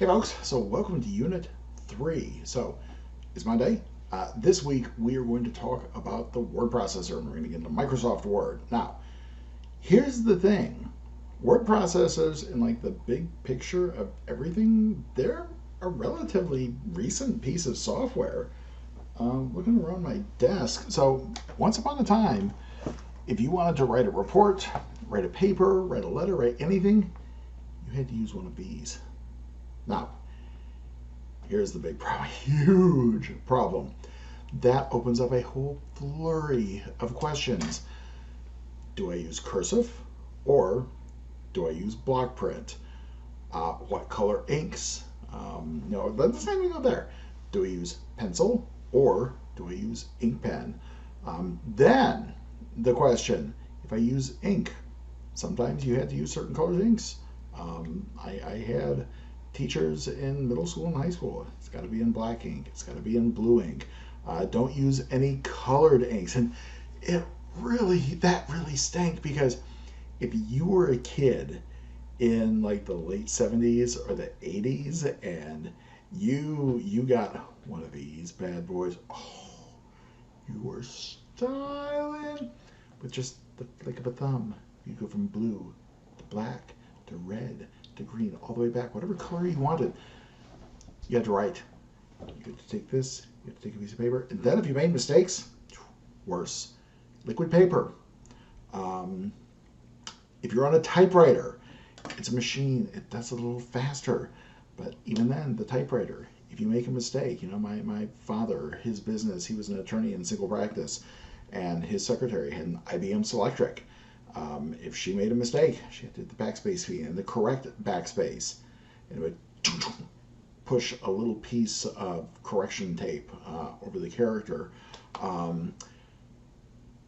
Hey folks, so welcome to Unit 3. So it's Monday. This week we are going to talk about the word processor and we're going to get into Microsoft Word. Now, here's the thing. Word processors in like the big picture of everything, they're a relatively recent piece of software. Looking around my desk. So once upon a time, if you wanted to write a report, write a paper, write a letter, write anything, you had to use one of these. Now, here's the big problem, huge problem. That opens up a whole flurry of questions. Do I use cursive or do I use block print? What color inks? Let's not even go there. Do I use pencil or do I use ink pen? Then the question, if I use ink, sometimes you had to use certain colored inks. I had teachers in middle school and high school. It's got to be in black ink. It's got to be in blue ink. Don't use any colored inks. And that really stank because if you were a kid in like the late 70s or the 80s and you got one of these bad boys, oh, you were styling with just the flick of a thumb. You go from blue to black to red to green, all the way back, whatever color you wanted. You had to write. You had to take this, you had to take a piece of paper, and then if you made mistakes, worse. Liquid paper. If you're on a typewriter, it's a machine. It does a little faster. But even then, the typewriter, if you make a mistake, my father, his business, he was an attorney in single practice, and his secretary had an IBM Selectric. If she made a mistake, she had to hit the backspace key and the correct backspace. And it would push a little piece of correction tape over the character.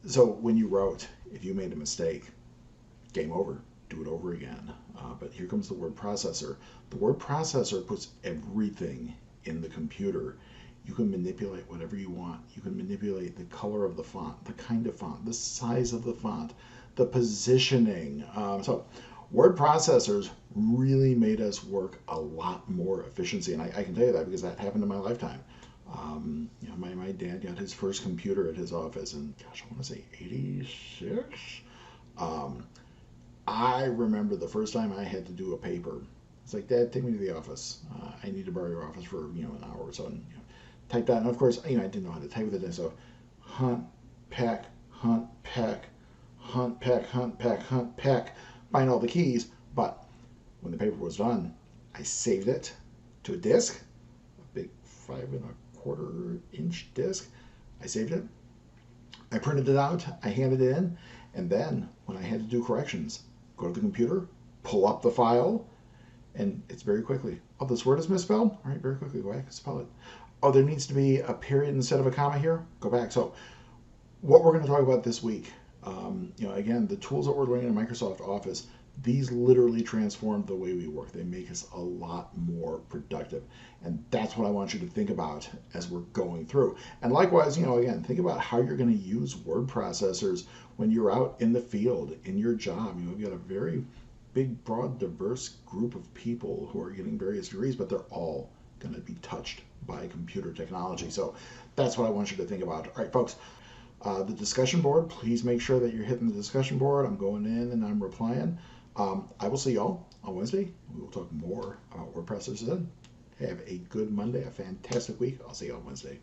So when you wrote, if you made a mistake, game over. Do it over again. But here comes the word processor. The word processor puts everything in the computer. You can manipulate whatever you want. You can manipulate the color of the font, the kind of font, the size of the font, the positioning. So word processors really made us work a lot more efficiency. And I can tell you that because that happened in my lifetime. My dad got his first computer at his office in, gosh, I want to say 86. I remember the first time I had to do a paper. It's like, Dad, take me to the office. I need to borrow your office for an hour or so. And type that. And of course, I didn't know how to type with it. So hunt, peck, hunt, peck, hunt, peck, hunt, peck, hunt, peck. Find all the keys. But when the paper was done, I saved it to a disk, a big 5.25-inch disk. I saved it. I printed it out. I handed it in. And then when I had to do corrections, go to the computer, pull up the file, and it's very quickly. Oh, this word is misspelled? All right, very quickly, go back and spell it. Oh, there needs to be a period instead of a comma here? Go back. So what we're going to talk about this week, again, the tools that we're learning in Microsoft Office, these literally transform the way we work. They make us a lot more productive. And that's what I want you to think about as we're going through. And likewise, again, think about how you're going to use word processors when you're out in the field, in your job. You've got a very big, broad, diverse group of people who are getting various degrees, but they're all going to be touched by computer technology. So that's what I want you to think about. All right, folks. The discussion board, please make sure that you're hitting the discussion board. I'm going in and I'm replying. I will see y'all on Wednesday. We will talk more about word processors then. Have a good Monday, a fantastic week. I'll see you on Wednesday.